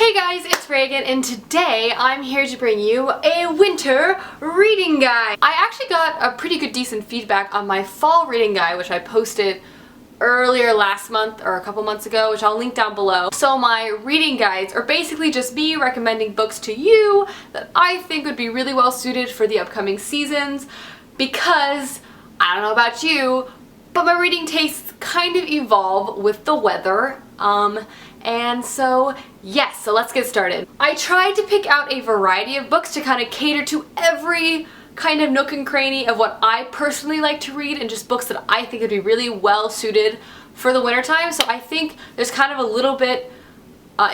Hey guys, it's Reagan, and today I'm here to bring you a winter reading guide. I actually got a pretty good decent feedback on my fall reading guide, which I posted earlier last month or a couple months ago, which I'll link down below. So my reading guides are basically just me recommending books to you that I think would be really well suited for the upcoming seasons, because I don't know about you, but my reading tastes kind of evolve with the weather. And so, yes, so let's get started. I tried to pick out a variety of books to kind of cater to every kind of nook and cranny of what I personally like to read, and just books that I think would be really well suited for the wintertime. So I think there's kind of a little bit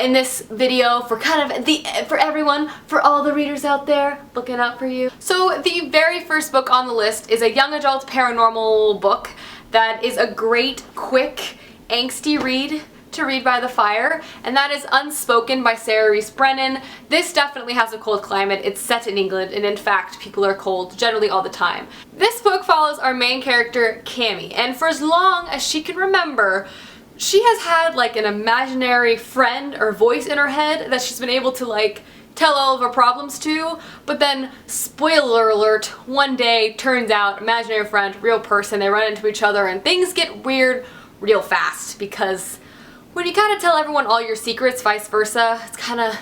in this video for kind of for everyone, for all the readers out there, looking out for you. So the very first book on the list is a young adult paranormal book that is a great, quick, angsty read to read by the fire, and that is Unspoken by Sarah Reese Brennan. This definitely has a cold climate. It's set in England, and in fact, people are cold generally all the time. This book follows our main character, Cammy, and for as long as she can remember, she has had like an imaginary friend or voice in her head that she's been able to like tell all of her problems to, but then, spoiler alert, one day turns out imaginary friend, real person, they run into each other and things get weird real fast, because when you kind of tell everyone all your secrets, vice versa, it's kind of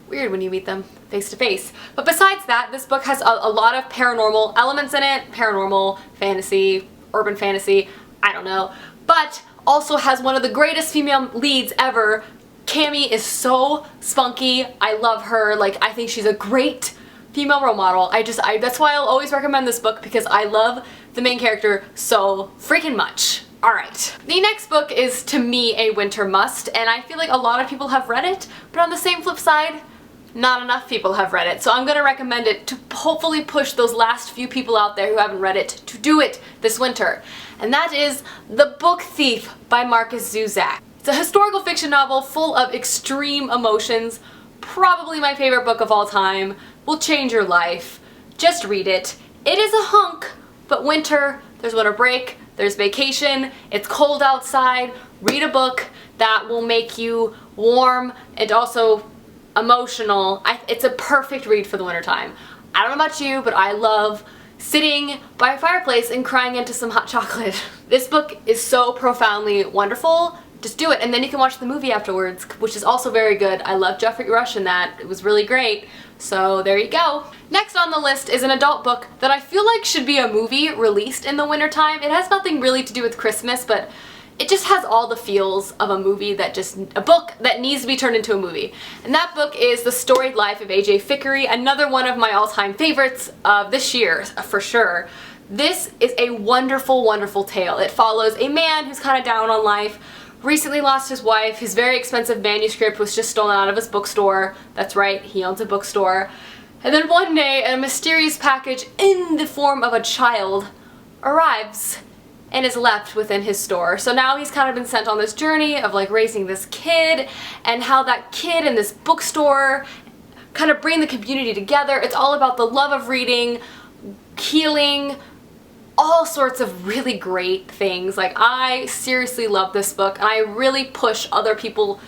weird when you meet them face to face. But besides that, this book has a lot of paranormal elements in it, paranormal, fantasy, urban fantasy, I don't know, but also has one of the greatest female leads ever. Cammy is so spunky. I love her. Like, I think she's a great female role model. That's why I'll always recommend this book, because I love the main character so freaking much. Alright, the next book is, to me, a winter must, and I feel like a lot of people have read it, but on the same flip side, not enough people have read it. So I'm going to recommend it to hopefully push those last few people out there who haven't read it to do it this winter. And that is The Book Thief by Markus Zusak. It's a historical fiction novel full of extreme emotions, probably my favorite book of all time, will change your life. Just read it. It is a hunk, but winter, there's winter break, there's vacation, it's cold outside. Read a book that will make you warm and also emotional. It's a perfect read for the wintertime. I don't know about you, but I love sitting by a fireplace and crying into some hot chocolate. This book is so profoundly wonderful. Just do it, and then you can watch the movie afterwards, which is also very good. I love Jeffrey Rush in that. It was really great. So there you go. Next on the list is an adult book that I feel like should be a movie released in the wintertime. It has nothing really to do with Christmas, but it just has all the feels of a movie a book that needs to be turned into a movie. And that book is The Storied Life of A.J. Fikry, another one of my all-time favorites of this year, for sure. This is a wonderful, wonderful tale. It follows a man who's kind of down on life, recently lost his wife, his very expensive manuscript was just stolen out of his bookstore. That's right, he owns a bookstore. And then one day, a mysterious package in the form of a child arrives and is left within his store. So now he's kind of been sent on this journey of like raising this kid, and how that kid and this bookstore kind of bring the community together. It's all about the love of reading, healing, all sorts of really great things. Like, I seriously love this book, and I really push other people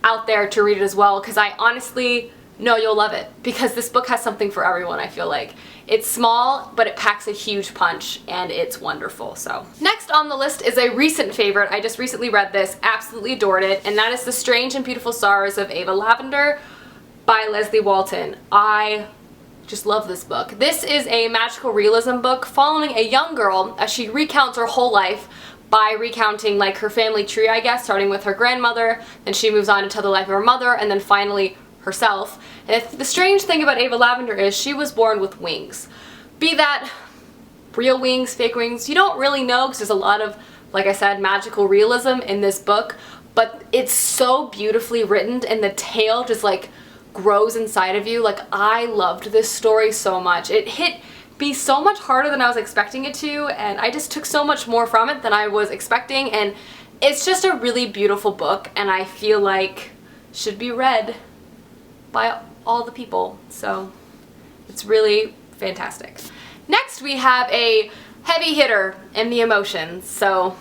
out there to read it as well, because I honestly know you'll love it, because this book has something for everyone. I feel like it's small, but it packs a huge punch, and it's wonderful. So next on the list is a recent favorite. I just recently read this, absolutely adored it, and that is The Strange and Beautiful Sorrows of Ava Lavender by Leslie Walton. I just love this book. This is a magical realism book following a young girl as she recounts her whole life by recounting like her family tree, I guess, starting with her grandmother, then she moves on to tell the life of her mother, and then finally herself. And the strange thing about Ava Lavender is she was born with wings. Be that real wings, fake wings, you don't really know, because there's a lot of, like I said, magical realism in this book, but it's so beautifully written, and the tale just like grows inside of you. Like, I loved this story so much. It hit me so much harder than I was expecting it to, and I just took so much more from it than I was expecting, and it's just a really beautiful book, and I feel like should be read by all the people. So it's really fantastic. Next we have a heavy hitter in the emotions. So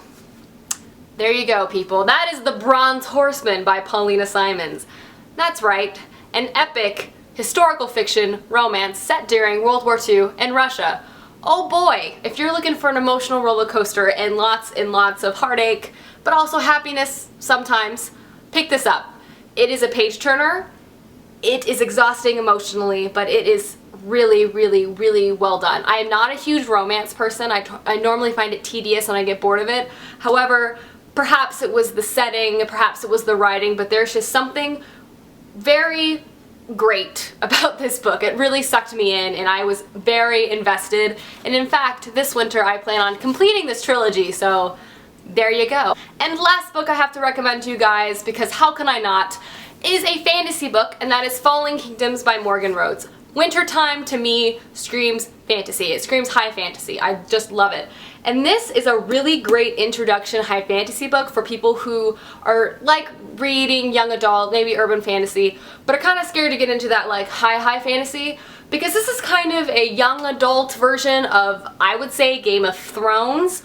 there you go, people. That is The Bronze Horseman by Paulina Simons. That's right, an epic historical fiction romance set during World War II in Russia. Oh boy, if you're looking for an emotional roller coaster and lots of heartache, but also happiness sometimes, pick this up. It is a page turner. It is exhausting emotionally, but it is really well done. I am not a huge romance person. I normally find it tedious and I get bored of it. However, perhaps it was the setting, perhaps it was the writing, but there's just something very great about this book. It really sucked me in and I was very invested, and in fact this winter I plan on completing this trilogy, so there you go. And last book I have to recommend to you guys, because how can I not, is a fantasy book, and that is Falling Kingdoms by Morgan Rhodes. Wintertime to me screams fantasy. It screams high fantasy. I just love it. And this is a really great introduction high fantasy book for people who are like reading young adult, maybe urban fantasy, but are kind of scared to get into that like high fantasy, because this is kind of a young adult version of, I would say, Game of Thrones.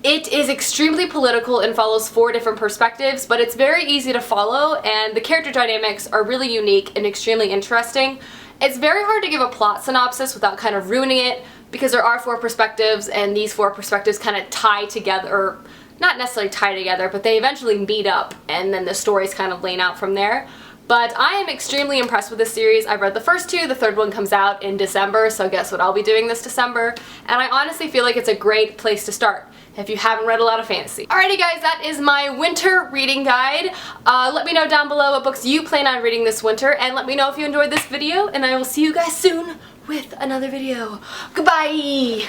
It is extremely political and follows 4 different perspectives, but it's very easy to follow and the character dynamics are really unique and extremely interesting. It's very hard to give a plot synopsis without kind of ruining it, because there are 4 perspectives and these 4 perspectives kind of tie together, or not necessarily tie together, but they eventually meet up and then the story's kind of laid out from there. But I am extremely impressed with this series. I've read the first 2, the 3rd one comes out in December, so guess what I'll be doing this December, and I honestly feel like it's a great place to start if you haven't read a lot of fantasy. Alrighty guys, that is my winter reading guide. Let me know down below what books you plan on reading this winter, and let me know if you enjoyed this video, and I will see you guys soon with another video. Goodbye!